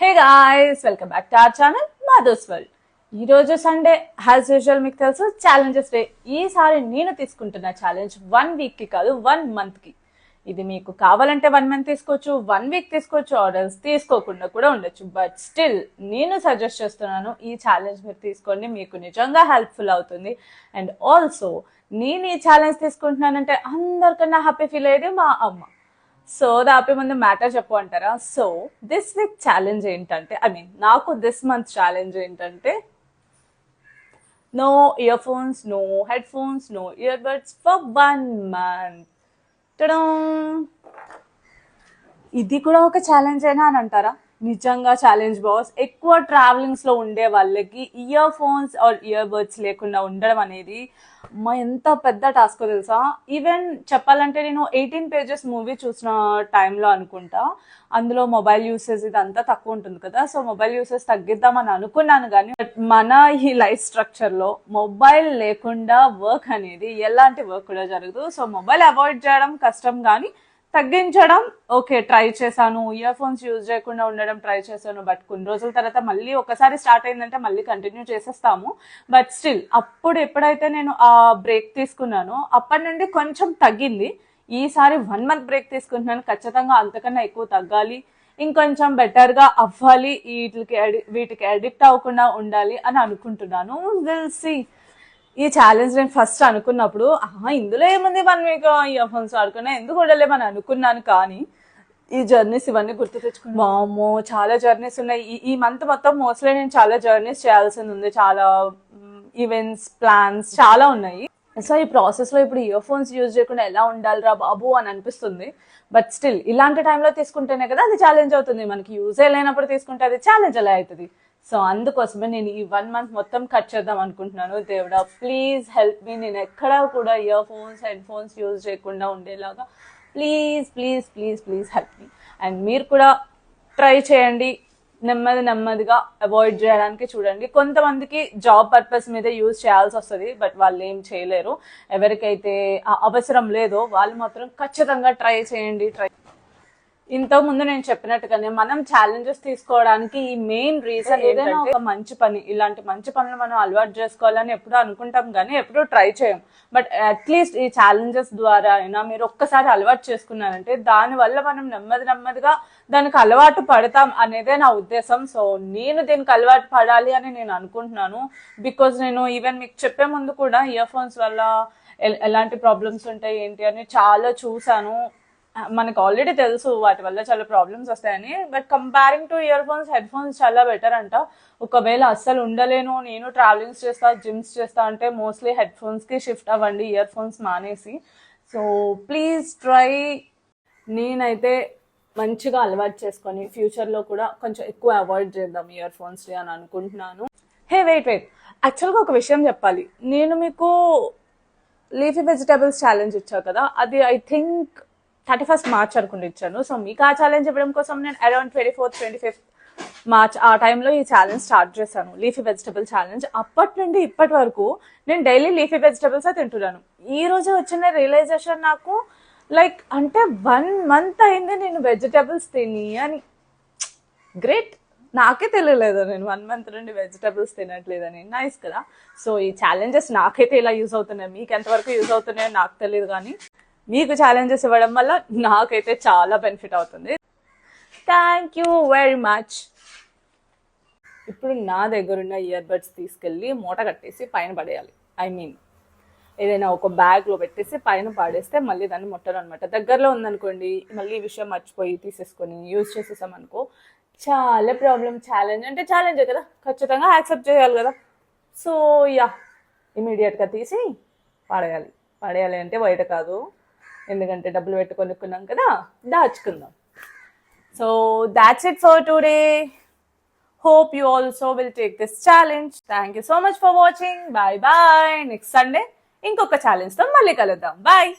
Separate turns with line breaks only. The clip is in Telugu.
Hey guys, welcome back to our channel Madhav's world. ఈ రోజు సండే, యాజ్ యూజువల్ మీకు తెలుసు ఛాలెంజెస్ డే. ఈసారి నేను తీసుకుంటున్న ఛాలెంజ్ 1 వీక్ కి కాదు, 1 మంత్ కి. ఇది మీకు కావాలంటే 1 మంత్ తీసుకోవచ్చు, 1 వీక్ తీసుకోవచ్చు, ఆర్డర్స్ తీసుకోకుండా కూడా ఉండొచ్చు. బట్ స్టిల్ నేను సజెస్ట్ చేస్తున్నాను, ఈ ఛాలెంజ్ మీరు తీసుకోండి, మీకు నిజంగా హెల్ప్ఫుల్ అవుతుంది. అండ్ ఆల్సో నేను ఈ ఛాలెంజ్ తీసుకుంటున్నానంటే అందరికన్నా హ్యాపీ ఫీల్ అయ్యేది మా అమ్మ. సో దాపే ముందు మ్యాటర్ చెప్పు అంటారా? సో దిస్ వీక్ ఛాలెంజ్ ఏంటంటే, నాకు దిస్ మంత్ ఛాలెంజ్ ఏంటంటే, no earphones, no headphones, no earbuds for 1 month. ఇది కూడా ఒక ఛాలెంజ్ అయినా అని అంటారా? నిజంగా ఛాలెంజ్ బాస్. ఎక్కువ ట్రావెలింగ్స్ లో ఉండే వాళ్ళకి earphones or earbuds లేకుండా ఉండడం అనేది ఎంత పెద్ద టాస్క్ తెలుసా. ఈవెన్ చెప్పాలంటే నేను 18 పేజెస్ మూవీ చూసిన టైంలో అనుకుంటా, అందులో మొబైల్ యూసేజ్ ఇదంతా తక్కువ ఉంటుంది కదా. సో మొబైల్ యూసేజ్ తగ్గిద్దామని అనుకున్నాను, కానీ మన ఈ లైఫ్ స్ట్రక్చర్ లో మొబైల్ లేకుండా వర్క్ అనేది ఎలాంటి వర్క్ కూడా జరగదు. సో మొబైల్ అవాయిడ్ చేయడం కష్టం, కానీ తగ్గించడం ఓకే ట్రై చేశాను. ఇయర్ ఫోన్స్ యూజ్ చేయకుండా ఉండడం ట్రై చేశాను. బట్ కొన్ని రోజుల తర్వాత మళ్ళీ ఒకసారి స్టార్ట్ అయిందంటే మళ్ళీ కంటిన్యూ చేసేస్తాము. బట్ స్టిల్ అప్పుడు ఎప్పుడైతే నేను ఆ బ్రేక్ తీసుకున్నానో అప్పటి నుండి కొంచెం తగ్గింది. ఈసారి 1 మంత్ బ్రేక్ తీసుకుంటున్నాను. ఖచ్చితంగా అంతకన్నా ఎక్కువ తగ్గాలి, ఇంకొంచెం బెటర్గా అవ్వాలి, వీటికి అడిక్ట్ అవ్వకుండా ఉండాలి అని అనుకుంటున్నాను. Will see. ఈ ఛాలెంజ్ నేను ఫస్ట్ అనుకున్నప్పుడు ఇందులో ఏముంది, 1 వీక్ ఇయర్ ఫోన్స్ ఆడుకున్నా ఎందుకు ఉండలేమని అనుకున్నాను. కానీ ఈ జర్నీస్ ఇవన్నీ గుర్తు తెచ్చుకున్నాను. వామ్మో, చాలా జర్నీస్ ఉన్నాయి. ఈ మంత్ మొత్తం మోస్ట్లీ నేను చాలా జర్నీస్ చేయాల్సింది ఉంది. చాలా ఈవెంట్స్, ప్లాన్స్ చాలా ఉన్నాయి. సో ఈ ప్రాసెస్ లో ఇప్పుడు ఇయర్ ఫోన్స్ యూజ్ చేయకుండా ఎలా ఉండాలిరా బాబు అని అనిపిస్తుంది. బట్ స్టిల్ ఇలాంటి టైంలో తీసుకుంటేనే కదా అది ఛాలెంజ్ అవుతుంది. మనకి యూజ్ లేనప్పుడు తీసుకుంటే అది ఛాలెంజ్ ఎలా అవుతుంది? సో అందుకోసమే నేను ఈ 1 మంత్ మొత్తం కట్ చేద్దాం అనుకుంటున్నాను. దేవుడా ప్లీజ్ హెల్ప్ మీ. నేను ఎక్కడా కూడా ear phones, head phones use చేయకుండా ఉండేలాగా please please please please help me. And మీరు కూడా ట్రై చేయండి, నెమ్మదిగా అవాయిడ్ చేయడానికి చూడండి. కొంతమందికి జాబ్ పర్పస్ మీద యూజ్ చేయాల్సి వస్తుంది, బట్ వాళ్ళు ఏం చేయలేరు. ఎవరికైతే అవసరం లేదో వాళ్ళు మాత్రం ఖచ్చితంగా ట్రై చేయండి. ఇంతకు ముందు నేను చెప్పినట్టుగానే మనం ఛాలెంజెస్ తీసుకోవడానికి ఈ మెయిన్ రీజన్ ఏదైనా ఒక మంచి పని, ఇలాంటి మంచి పనులు మనం అలవాటు చేసుకోవాలని ఎప్పుడూ అనుకుంటాం, కానీ ఎప్పుడూ ట్రై చేయం. బట్ అట్లీస్ట్ ఈ ఛాలెంజెస్ ద్వారా అయినా మీరు ఒక్కసారి అలవాటు చేసుకున్నారంటే దానివల్ల మనం నెమ్మదిగా దానికి అలవాటు పడతాం అనేదే నా ఉద్దేశం. సో నేను దీనికి అలవాటు పడాలి అని నేను అనుకుంటున్నాను. బికాజ్ నేను ఈవెన్ మీకు చెప్పే ముందు కూడా ఇయర్ ఫోన్స్ వల్ల ఎలాంటి ప్రాబ్లమ్స్ ఉంటాయి ఏంటి అని చాలా చూసాను. మనకు ఆల్రెడీ తెలుసు వాటి వల్ల చాలా ప్రాబ్లమ్స్ వస్తాయని. But comparing to ear phones, head phones చాలా బెటర్ అంట. ఒకవేళ అస్సలు ఉండలేను, నేను ట్రావెలింగ్స్ చేస్తా, జిమ్స్ చేస్తా అంటే మోస్ట్లీ హెడ్ ఫోన్స్కి షిఫ్ట్ అవ్వండి, ఇయర్ ఫోన్స్ మానేసి. So please try. నేనైతే మంచిగా అలవాటు చేసుకొని ఫ్యూచర్లో కూడా కొంచెం ఎక్కువ అవాయిడ్ చేద్దాం ఇయర్ ఫోన్స్ని అని అనుకుంటున్నాను. హే వెయిట్ యాక్చువల్గా ఒక విషయం చెప్పాలి. నేను మీకు లీఫీ వెజిటేబుల్స్ ఛాలెంజ్ ఇచ్చా కదా, అది ఐ థింక్ 31st మార్చ్ అనుకుంటూ ఇచ్చాను. సో మీకు ఆ ఛాలెంజ్ ఇవ్వడం కోసం నేను అరౌండ్ 24th, 25th మార్చ్ ఆ టైంలో ఈ ఛాలెంజ్ స్టార్ట్ చేశాను, లీఫీ వెజిటబుల్ ఛాలెంజ్. అప్పటి నుండి ఇప్పటి వరకు నేను డైలీ లీఫీ వెజిటబుల్స్ తింటున్నాను. ఈ రోజు వచ్చిన రియలైజేషన్ నాకు, లైక్ అంటే 1 మంత్ అయింది నేను వెజిటబుల్స్ తిని అని. గ్రేట్, నాకే తెలియలేదు నేను 1 మంత్ నుండి వెజిటబుల్స్ తినట్లేదని. నైస్ కదా. సో ఈ ఛాలెంజెస్ నాకైతే ఇలా యూజ్ అవుతున్నాయి, మీకు ఎంతవరకు యూజ్ అవుతున్నాయో నాకు తెలియదు, కానీ మీకు ఛాలెంజెస్ ఇవ్వడం వల్ల నాకైతే చాలా బెనిఫిట్ అవుతుంది. Thank you very much. ఇప్పుడు నా దగ్గరున్న ఇయర్ బడ్స్ తీసుకెళ్ళి మూట కట్టేసి పైన పడేయాలి. ఏదైనా ఒక బ్యాగ్లో పెట్టేసి పైన పాడేస్తే మళ్ళీ దాన్ని ముట్టరు అనమాట. దగ్గరలో ఉందనుకోండి, మళ్ళీ ఈ విషయం మర్చిపోయి తీసేసుకొని యూజ్ చేసేసామనుకో చాలా ప్రాబ్లం. ఛాలెంజ్ అంటే ఛాలెంజే కదా, ఖచ్చితంగా యాక్సెప్ట్ చేయాలి కదా. సో ఇమీడియట్గా తీసి పడేయాలి అంటే బయట కాదు, ఎందుకంటే డబ్బులు పెట్టి కొనుక్కున్నాం కదా, దాచుకుందాం. So that's it for today. Hope you also will take this challenge. Thank you so much for watching. Bye. Next Sunday ఇంకొక ఛాలెంజ్తో మళ్ళీ కలుద్దాం. బాయ్.